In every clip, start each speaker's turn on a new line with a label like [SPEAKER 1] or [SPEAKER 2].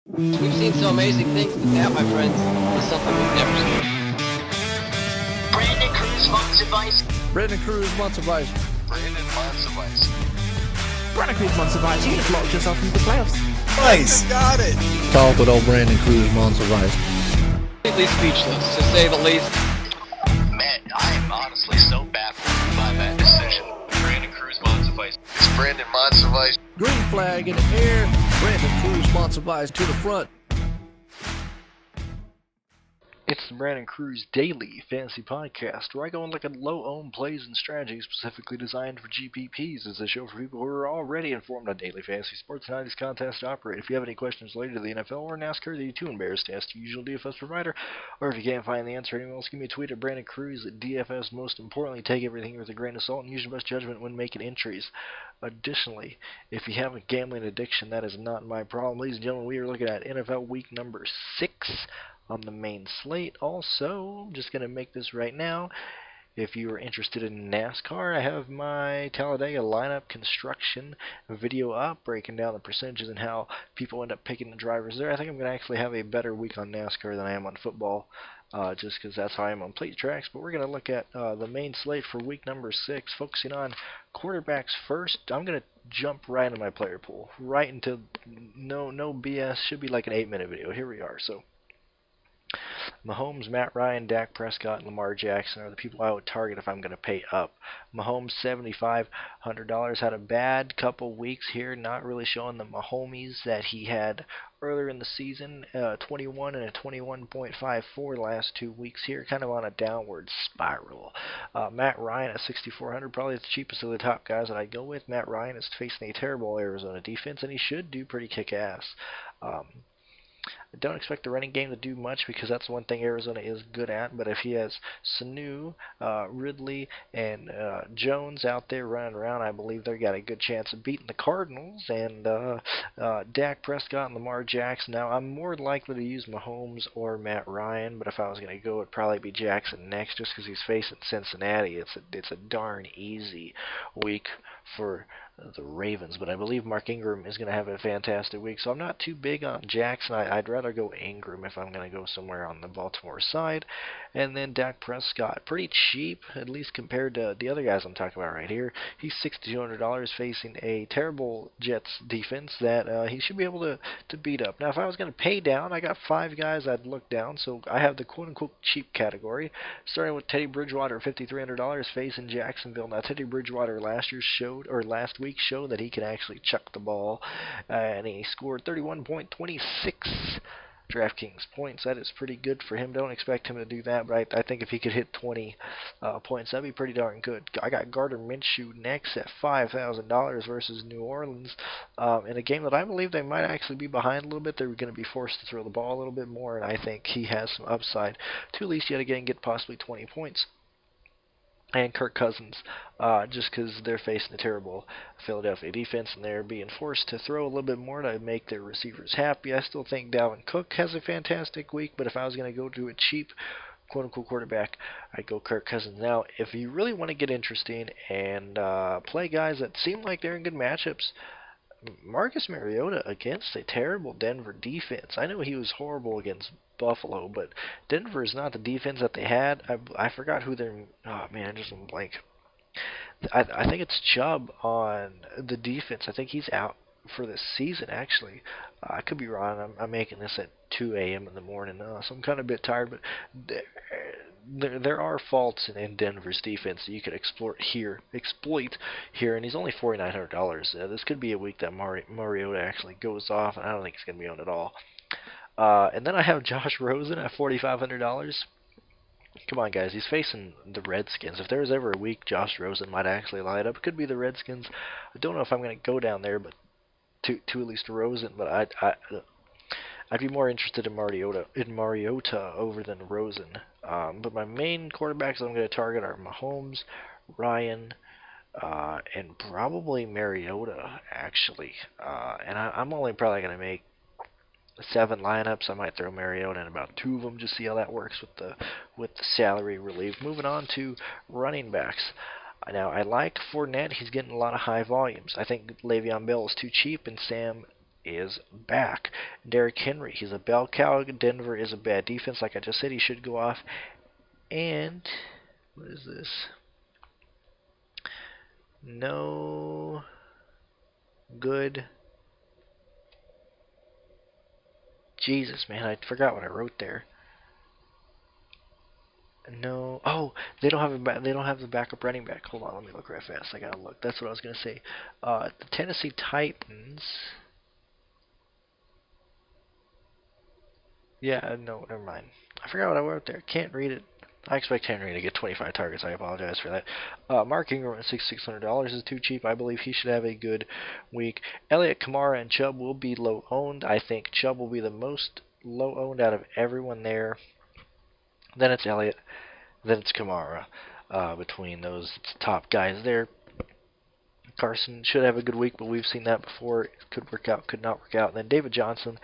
[SPEAKER 1] We've seen some amazing things, but that, my friends, is something we've never seen.
[SPEAKER 2] Brandon Cruz wants advice.
[SPEAKER 3] Brandon Cruz wants advice.
[SPEAKER 2] Brandon wants advice.
[SPEAKER 4] Brandon Cruz wants advice. You have locked yourself into the playoffs.
[SPEAKER 5] Nice.
[SPEAKER 6] Got it.
[SPEAKER 3] Talk with old Brandon Cruz wants advice.
[SPEAKER 1] Completely speechless, to say the least.
[SPEAKER 2] Man, I am honestly so baffled by that decision. Brandon Cruz wants advice.
[SPEAKER 5] It's Brandon wants advice.
[SPEAKER 3] Green flag in the air. Brandon Cruz wants advice to the front.
[SPEAKER 7] It's the Brandon Cruz Daily Fantasy Podcast, where I go and look at low-owned plays and strategies specifically designed for GPPs. It's a show for people who are already informed on daily fantasy sports and how these contests operate. If you have any questions related to the NFL or NASCAR that you're too embarrassed to ask the usual DFS provider, or if you can't find the answer anywhere else, give me a tweet at Brandon Cruz at DFS. Most importantly, take everything with a grain of salt and use your best judgment when making entries. Additionally, if you have a gambling addiction, that is not my problem. Ladies and gentlemen, we are looking at NFL Week number 6 on the main slate. Also, I'm just going to make this right now. If you are interested in NASCAR, I have my Talladega lineup construction video up, breaking down the percentages and how people end up picking the drivers there. I think I'm going to actually have a better week on NASCAR than I am on football, just because that's how I am on plate tracks. But we're going to look at the main slate for week number 6, focusing on quarterbacks first. I'm going to jump right into my player pool, right into no BS. Should be like an 8-minute video. Here we are. So Mahomes, Matt Ryan, Dak Prescott, and Lamar Jackson are the people I would target if I'm going to pay up. Mahomes, $7,500, had a bad couple weeks here, not really showing the Mahomes that he had earlier in the season. 21 and a 21.54 last 2 weeks here, kind of on a downward spiral. Matt Ryan at $6,400, probably the cheapest of the top guys that I'd go with. Matt Ryan is facing a terrible Arizona defense, and he should do pretty kick-ass. I don't expect the running game to do much because that's one thing Arizona is good at. But if he has Sanu, Ridley, and Jones out there running around, I believe they've got a good chance of beating the Cardinals and Dak Prescott and Lamar Jackson. Now, I'm more likely to use Mahomes or Matt Ryan, but if I was going to go, it'd probably be Jackson next just because he's facing Cincinnati. It's a darn easy week for the Ravens, but I believe Mark Ingram is going to have a fantastic week, so I'm not too big on Jackson. I'd rather go Ingram if I'm going to go somewhere on the Baltimore side. And then Dak Prescott, pretty cheap, at least compared to the other guys I'm talking about right here. He's $6,200 facing a terrible Jets defense that he should be able to beat up. Now, if I was going to pay down, I got 5 guys I'd look down, so I have the quote-unquote cheap category, starting with Teddy Bridgewater, $5,300 facing Jacksonville. Now, Teddy Bridgewater last week showed that he can actually chuck the ball, and he scored 31.26 DraftKings points. That is pretty good for him. Don't expect him to do that, but I think if he could hit 20 points, that'd be pretty darn good. I got Gardner Minshew next at $5,000 versus New Orleans in a game that I believe they might actually be behind a little bit. They're going to be forced to throw the ball a little bit more, and I think he has some upside to at least yet again get possibly 20 points. And Kirk Cousins, just because they're facing a terrible Philadelphia defense and they're being forced to throw a little bit more to make their receivers happy. I still think Dalvin Cook has a fantastic week, but if I was going to go to a cheap quote-unquote quarterback, I'd go Kirk Cousins. Now, if you really want to get interesting and play guys that seem like they're in good matchups, Marcus Mariota against a terrible Denver defense. I know he was horrible against Buffalo, but Denver is not the defense that they had. I forgot who they're. Oh man, I just went blank. I think it's Chubb on the defense. I think he's out for the season. Actually, I could be wrong. I'm making this at 2 a.m. in the morning, so I'm kind of a bit tired. But there are faults in Denver's defense that you could exploit here, and he's only $4,900. This could be a week that Mariota actually goes off, and I don't think he's going to be on at all. And then I have Josh Rosen at $4,500. Come on, guys. He's facing the Redskins. If there was ever a week Josh Rosen might actually light up, it could be the Redskins. I don't know if I'm going to go down there, but to at least Rosen. But I'd be more interested in Mariota over than Rosen. But my main quarterbacks I'm going to target are Mahomes, Ryan, and probably Mariota, actually. And I'm only probably going to make 7 lineups. I might throw Mariota in about 2 of them, just see how that works with the salary relief. Moving on to running backs. Now, I like Fournette. He's getting a lot of high volumes. I think Le'Veon Bell is too cheap, and Sam is back. Derrick Henry, he's a bell cow. Denver is a bad defense. Like I just said, he should go off. And what is this? No good. Jesus, man, I forgot what I wrote there. No. Oh, they don't have they don't have the backup running back. Hold on, let me look right fast. I gotta look. That's what I was gonna say. The Tennessee Titans. Yeah, no, never mind. I forgot what I wrote there. Can't read it. I expect Henry to get 25 targets. I apologize for that. Mark Ingram at $6,600 is too cheap. I believe he should have a good week. Elliott, Kamara, and Chubb will be low owned. I think Chubb will be the most low owned out of everyone there. Then it's Elliott. Then it's Kamara. Between those top guys there. Carson should have a good week, but we've seen that before. It could work out, could not work out. And then David Johnson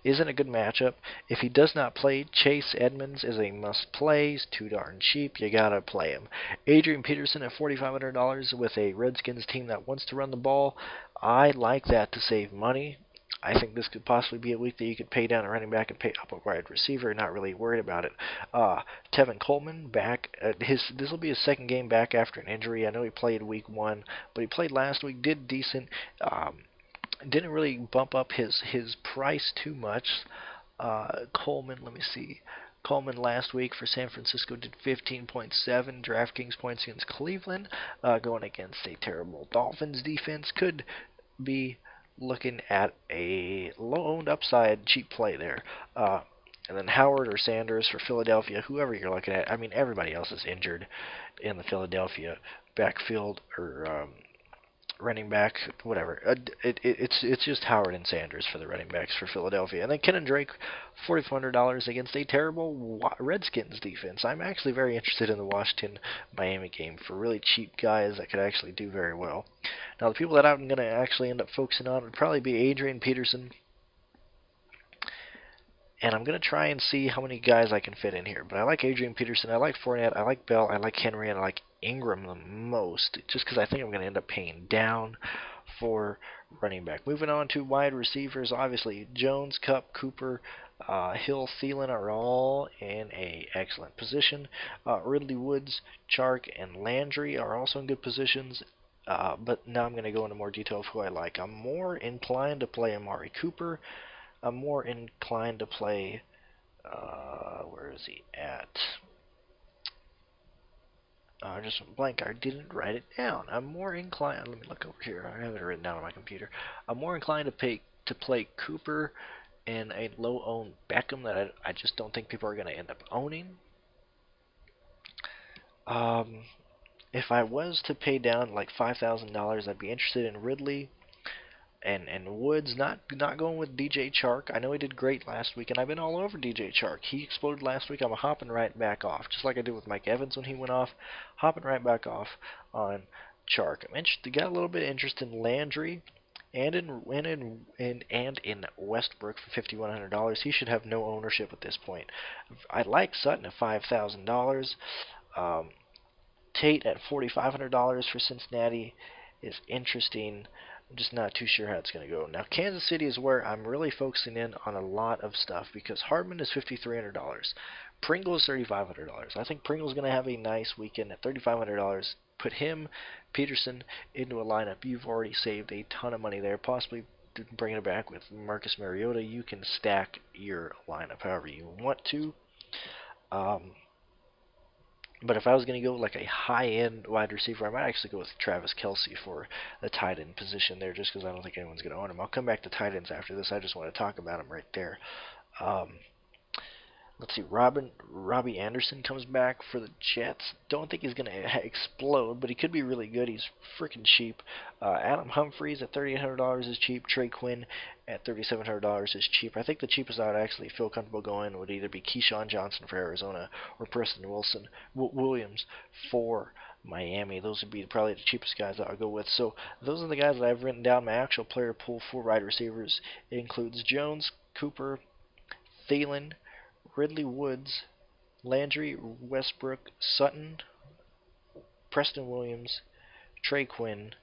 [SPEAKER 7] isn't a good matchup. If he does not play, Chase Edmonds is a must-play. He's too darn cheap. You gotta play him. Adrian Peterson at $4,500 with a Redskins team that wants to run the ball. I like that to save money. I think this could possibly be a week that you could pay down a running back and pay up a wide receiver. Not really worried about it. Tevin Coleman back. This will be his second game back after an injury. I know he played week 1, but he played last week. Did decent. Didn't really bump up his price too much. Coleman. Let me see. Coleman last week for San Francisco did 15.7 DraftKings points against Cleveland, going against a terrible Dolphins defense. Could be looking at a low-owned upside cheap play there. And then Howard or Sanders for Philadelphia, whoever you're looking at. I mean, everybody else is injured in the Philadelphia backfield or running back, whatever. It's just Howard and Sanders for the running backs for Philadelphia. And then Ken and Drake, $4,400 against a terrible Redskins defense. I'm actually very interested in the Washington-Miami game for really cheap guys that could actually do very well. Now, the people that I'm going to actually end up focusing on would probably be Adrian Peterson. And I'm going to try and see how many guys I can fit in here. But I like Adrian Peterson, I like Fournette, I like Bell, I like Henry, and I like Ingram the most. Just because I think I'm going to end up paying down for running back. Moving on to wide receivers, obviously Jones, Kupp, Cooper, Hill, Thielen are all in a excellent position. Ridley, Woods, Chark, and Landry are also in good positions. But now I'm going to go into more detail of who I like. I'm more inclined to play Amari Cooper. I'm more inclined to play, where is he at? Just blank, I didn't write it down. I'm more inclined, let me look over here, I have it written down on my computer. I'm more inclined to play Cooper and a low-owned Beckham that I just don't think people are going to end up owning. If I was to pay down like $5,000, I'd be interested in Ridley. And Woods, not going with DJ Chark. I know he did great last week, and I've been all over DJ Chark. He exploded last week. I'm hopping right back off, just like I did with Mike Evans when he went off. Hopping right back off on Chark. I'm interested. Got a little bit of interest in Landry, and in Westbrook for $5,100. He should have no ownership at this point. I like Sutton at $5,000. Tate at $4,500 for Cincinnati is interesting. I'm just not too sure how it's going to go. Now, Kansas City is where I'm really focusing in on a lot of stuff because Hardman is $5,300. Pringle is $3,500. I think Pringle's going to have a nice weekend at $3,500. Put him, Peterson, into a lineup. You've already saved a ton of money there. Possibly bringing it back with Marcus Mariota. You can stack your lineup however you want to. But if I was going to go like a high-end wide receiver, I might actually go with Travis Kelce for the tight end position there just because I don't think anyone's going to own him. I'll come back to tight ends after this. I just want to talk about him right there. Let's see, Robbie Anderson comes back for the Jets. Don't think he's going to explode, but he could be really good. He's freaking cheap. Adam Humphries at $3,800 is cheap. Trey Quinn at $3,700 is cheap. I think the cheapest I would actually feel comfortable going would either be Keyshawn Johnson for Arizona or Preston Williams for Miami. Those would be probably the cheapest guys that I'll go with. So those are the guys that I've written down. My actual player pool for wide receivers. It includes Jones, Cooper, Thielen, Ridley, Woods, Landry, Westbrook, Sutton, Preston Williams, Trey Quinn,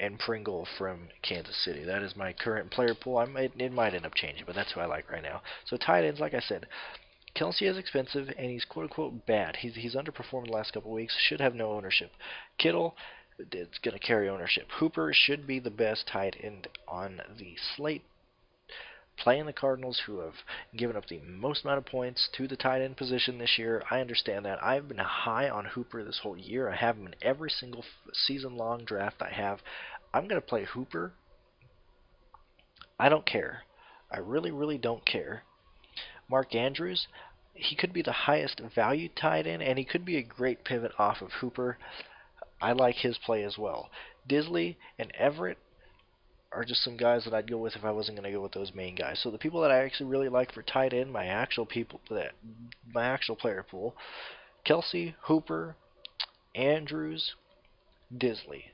[SPEAKER 7] and Pringle from Kansas City. That is my current player pool. It might end up changing, but that's who I like right now. So tight ends, like I said, Kelsey is expensive, and he's quote-unquote bad. He's underperformed the last couple of weeks, should have no ownership. Kittle, it's going to carry ownership. Hooper should be the best tight end on the slate, playing the Cardinals, who have given up the most amount of points to the tight end position this year. I understand that. I've been high on Hooper this whole year. I have him in every single season-long draft I have. I'm going to play Hooper. I don't care. I really, really don't care. Mark Andrews, he could be the highest value tight end, and he could be a great pivot off of Hooper. I like his play as well. Disley and Everett are just some guys that I'd go with if I wasn't going to go with those main guys. So the people that I actually really like for tight end, my actual player pool: Kelsey, Hooper, Andrews, Disley,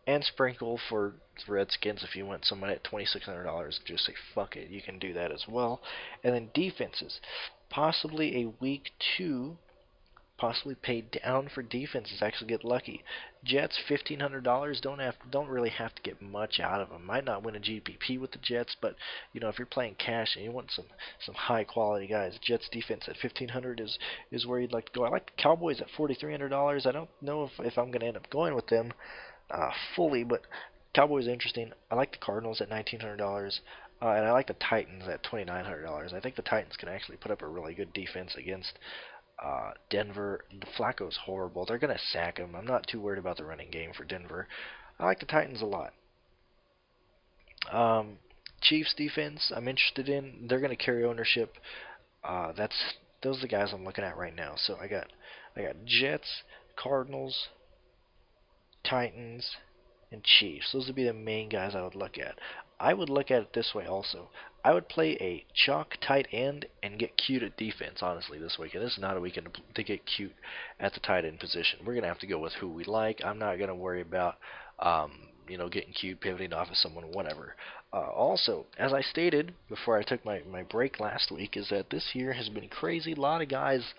[SPEAKER 7] and sprinkle for the Redskins if you want someone at $2,600. Just say fuck it, you can do that as well. And then defenses, possibly a week 2. Possibly pay down for defenses. Actually get lucky. Jets, $1,500. Don't really have to get much out of them. Might not win a GPP with the Jets, but if you're playing cash and you want some high quality guys, Jets defense at $1,500 is where you'd like to go. I like the Cowboys at $4,300. I don't know if I'm going to end up going with them fully, but Cowboys are interesting. I like the Cardinals at $1,900. And I like the Titans at $2,900. I think the Titans can actually put up a really good defense against Denver. Flacco's horrible. They're going to sack him. I'm not too worried about the running game for Denver. I like the Titans a lot. Chiefs defense, I'm interested in. They're going to carry ownership. Those are the guys I'm looking at right now. So I got Jets, Cardinals, Titans, and Chiefs. Those would be the main guys I would look at. I would look at it this way also. I would play a chalk tight end and get cute at defense, honestly, this weekend. This is not a weekend to get cute at the tight end position. We're going to have to go with who we like. I'm not going to worry about, getting cute, pivoting off of someone, whatever. Also, as I stated before I took my break last week, is that this year has been crazy. A lot of guys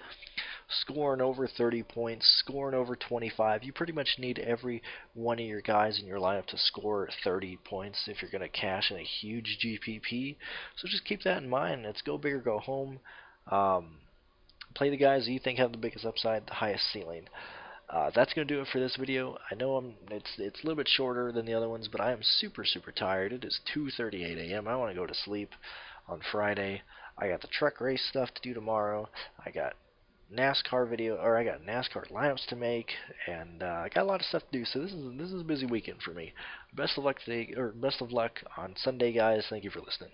[SPEAKER 7] scoring over 30 points, scoring over 25. You pretty much need every one of your guys in your lineup to score 30 points if you're going to cash in a huge GPP. So just keep that in mind. It's go big or go home. Play the guys that you think have the biggest upside, the highest ceiling. That's going to do it for this video. I know it's a little bit shorter than the other ones, but I am super, super tired. It is 2:38 a.m. I want to go to sleep on Friday. I got the truck race stuff to do tomorrow. I got NASCAR lineups to make, and I got a lot of stuff to do. So this is a busy weekend for me. Best of luck today, or best of luck on Sunday, guys. Thank you for listening.